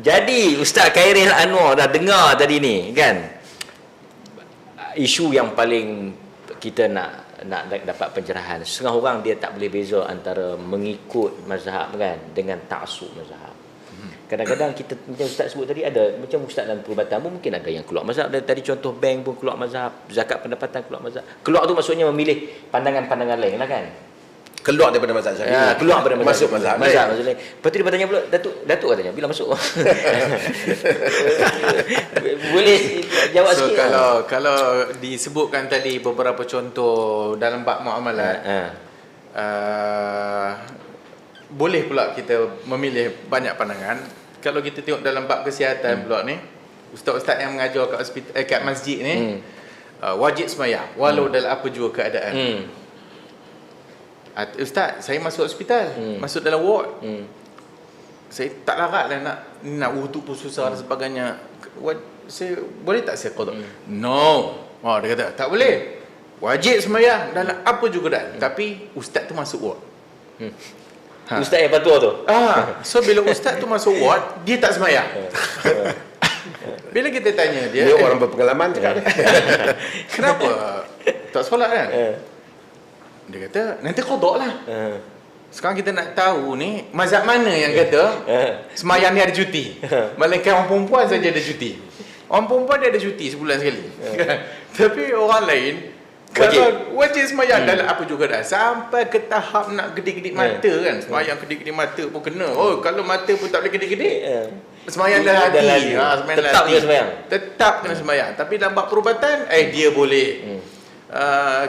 Jadi Ustaz Khairil Anwar dah dengar tadi ni kan, isu yang paling kita nak dapat pencerahan. Setengah orang dia tak boleh beza antara mengikut mazhab kan dengan taksub mazhab. Kadang-kadang kita macam Ustaz sebut tadi, ada macam Ustaz dalam perubatan pun mungkin ada yang keluar mazhab. Dan tadi contoh bank pun keluar mazhab, zakat pendapatan keluar mazhab. Keluar tu maksudnya memilih pandangan-pandangan lain lah kan. Keluar daripada mazhab Syafi'i. Keluar daripada mazhab. Masuk mazhab lain. Lepas tu dia bertanya pula, Datuk katanya bila masuk. Boleh jawab So sikit. kalau disebutkan tadi beberapa contoh dalam bab muamalat, boleh pula kita memilih banyak pandangan. Kalau kita tengok dalam bab kesihatan pula ni, ustaz-ustaz yang mengajar kat hospital, kat masjid ni, wajib sembahyang walau dalam apa jua keadaan. Ustaz, saya masuk hospital, masuk dalam ward, saya tak larat lah nak wuduk pun susah dan sebagainya. Saya boleh tak saya qada? No. Dia kata tak boleh. Wajib sembahyang dalam apa juga dah. Tapi ustaz tu masuk ward. Ustaz yang patua tu. So bila ustaz tu masuk ward, dia tak sembahyang. Bila kita tanya dia, orang berpengalaman cakap kenapa tak solat kan? Dia kata nanti qada lah. Sekarang kita nak tahu ni mazhab mana yang kata sembahyang ni ada cuti. Melainkan orang perempuan saja ada cuti. Orang perempuan dia ada cuti sebulan sekali. Tapi orang lain wajib sembahyang dalam apa juga dah. Sampai ke tahap nak gedik-gedik mata kan. Sembahyang gedik-gedik mata pun kena. Kalau mata pun tak boleh gedik-gedik, sembahyang dalam hati. Tetap kena sembahyang. Tetap kena sembahyang. Tapi dalam bab perubatan dia boleh.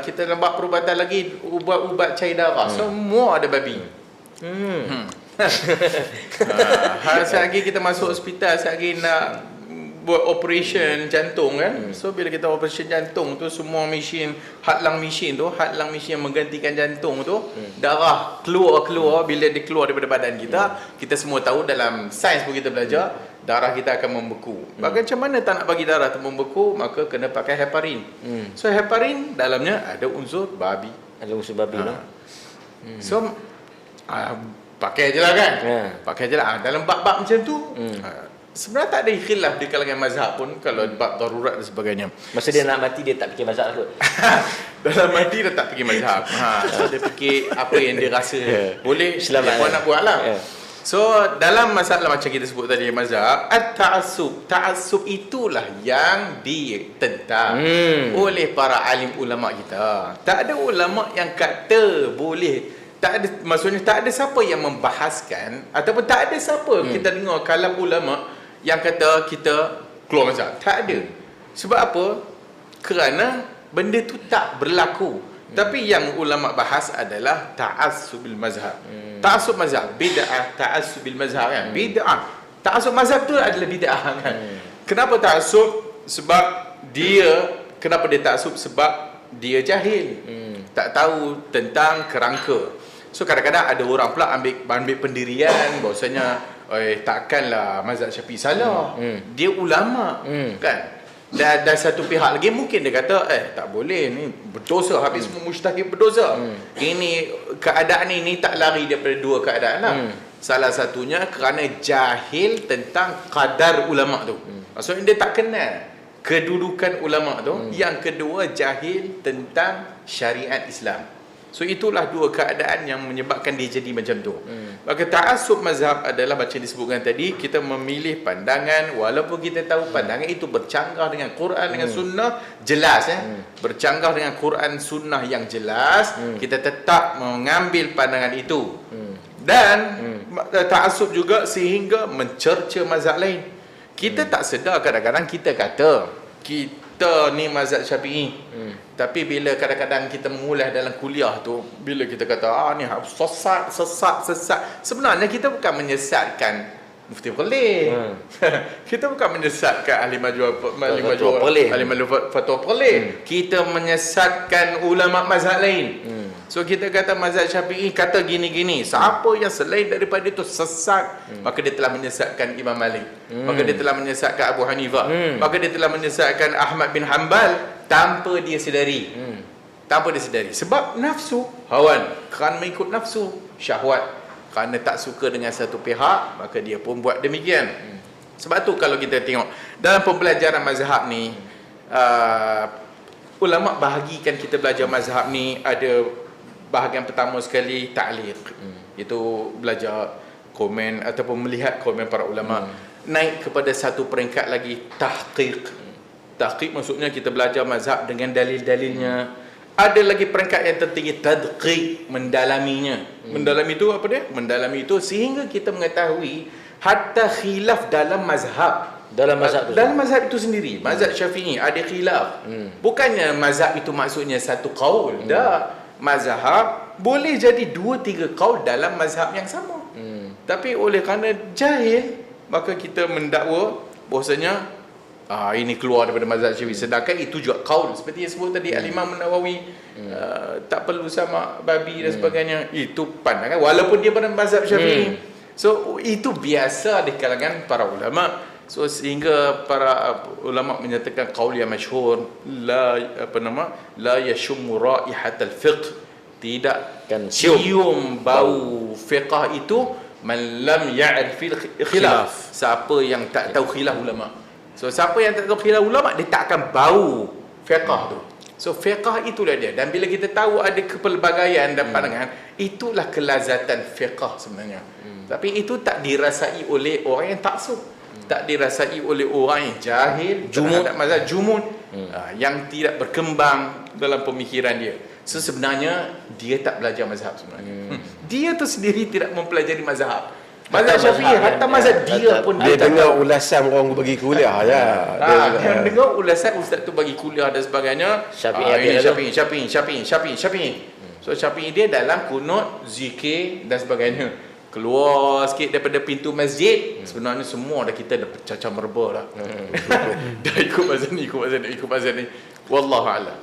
Kita dalam bab perubatan lagi, ubat-ubat cair darah, semua ada babi. Lagi kita masuk hospital, lagi nak buat operation jantung kan. So bila kita operation jantung tu, semua mesin, hadlang mesin yang menggantikan jantung tu, darah keluar, bila dia keluar daripada badan kita semua tahu dalam sains pun kita belajar, darah kita akan membeku. Macam mana tak nak bagi darah tu membeku, maka kena pakai heparin. So heparin dalamnya ada unsur babi. So pakai je lah kan. Pakai je lah. Dalam bab-bab macam tu, sebenarnya tak ada khilaf di kalangan mazhab pun kalau bab darurat dan sebagainya. Masa dia nak mati, dia tak fikir mazhab kot. Dalam mati dia tak fikir mazhab. So dia fikir apa yang dia rasa boleh, dia pun nak buat lah. So dalam masalah macam kita sebut tadi mazhab, ta'assub itulah yang ditentang oleh para alim ulama kita. Tak ada ulama yang kata boleh. Tak ada, maksudnya tak ada siapa yang membahaskan ataupun tak ada siapa kita dengar kalam ulama yang kata kita keluar mazhab. Tak ada. Sebab apa? Kerana benda tu tak berlaku. Tapi yang ulama bahas adalah ta'assubil mazhab. Ta'assub mazhab, bid'ah, ta'assubil mazhab kan. Bid'ah. Ta'assub mazhab tu adalah bid'ah kan. Kenapa ta'assub? Sebab kenapa dia ta'assub? Sebab dia jahil. Tak tahu tentang kerangka. So kadang-kadang ada orang pula ambil pendirian bahawasanya takkanlah mazhab Syafi'i salah. Dia ulama kan. Dan satu pihak lagi mungkin dia kata tak boleh, ni berdosa, habis semua mujtahid berdosa. Ini keadaan ini tak lari daripada dua keadaan lah. Salah satunya kerana jahil tentang qadar ulama tu. Maksudnya dia tak kenal kedudukan ulama tu. Yang kedua, jahil tentang syariat Islam. So itulah dua keadaan yang menyebabkan dia jadi macam tu. Maka ta'assub mazhab adalah macam disebutkan tadi, kita memilih pandangan walaupun kita tahu pandangan itu bercanggah dengan Quran dengan sunnah jelas bercanggah dengan Quran sunnah yang jelas, kita tetap mengambil pandangan itu. Dan ta'assub juga sehingga mencerca mazhab lain. Kita tak sedar kadang-kadang kita kata kita ni mazhab Syafi'i. Tapi bila kadang-kadang kita mengulas dalam kuliah tu, bila kita kata ni sesat. Sebenarnya kita bukan menyesatkan Mufti Perlis. Kita bukan menyesatkan ahli fatwa Perlis. Kita menyesatkan ulama mazhab lain. So kita kata mazhab Syafi'i kata gini-gini. Siapa yang selain daripada itu sesat, maka dia telah menyesatkan Imam Malik. Maka dia telah menyesatkan Abu Hanifah. Maka dia telah menyesatkan Ahmad bin Hanbal tanpa dia sedari. Tanpa dia sedari. Sebab nafsu, hawan, kerana mengikut nafsu, syahwat. kerana tak suka dengan satu pihak, maka dia pun buat demikian. Sebab tu kalau kita tengok dalam pembelajaran mazhab ni, ulama bahagikan kita belajar mazhab ni, ada bahagian pertama sekali ta'liq. Itu belajar komen ataupun melihat komen para ulama. Naik kepada satu peringkat lagi, tahqiq. Tahqiq maksudnya kita belajar mazhab dengan dalil-dalilnya. Ada lagi peringkat yang tertinggi, tadqiq, mendalaminya. Mendalami itu apa dia? Mendalami itu sehingga kita mengetahui hatta khilaf dalam mazhab. Dalam mazhab itu sendiri, mazhab Syafi'i ada khilaf. Bukannya mazhab itu maksudnya satu qaul. Dah, mazhab boleh jadi 2-3 qaul dalam mazhab yang sama. Tapi oleh kerana jahil, maka kita mendakwa bahwasanya ini keluar daripada mazhab Syafi'i, sedangkan itu juga qaul seperti yang sebut tadi Al-Imam Nawawi, tak perlu sama babi dan sebagainya. Itu pandangan walaupun dia pada mazhab Syafi'i. So itu biasa di kalangan para ulama. So sehingga para ulama menyatakan qaul yang masyhur, la yashummu raihatal fiqh, tidak kan cium bau fiqh itu man lam ya'rifil khilaf, siapa yang tak tahu khilaf ulama. So siapa yang tak tahu khilaf ulama, dia tak akan bau fiqh tu. So fiqh itulah dia. Dan bila kita tahu ada kepelbagaian dan pandangan, itulah kelazatan fiqh sebenarnya. Tapi itu tak dirasai oleh orang yang taksub, tak dirasai oleh orang yang jahil, jumud, mazhab jumud, yang tidak berkembang dalam pemikiran dia. So sebenarnya dia tak belajar mazhab sebenarnya. Dia tu sendiri tidak mempelajari mazhab. Mazhab Syafi'i, hatta mazhab dia pun dia dengar ulasan orang bagi kuliah je. Dia dengar ulasan ustaz tu bagi kuliah dan sebagainya. Syafi'i. So Syafi'i dia dalam kunut, zikir dan sebagainya. Keluar sikit daripada pintu masjid, sebenarnya semua dah kita dah pecah merba dah. Dah ikut mazhab ni. Wallahu a'lam.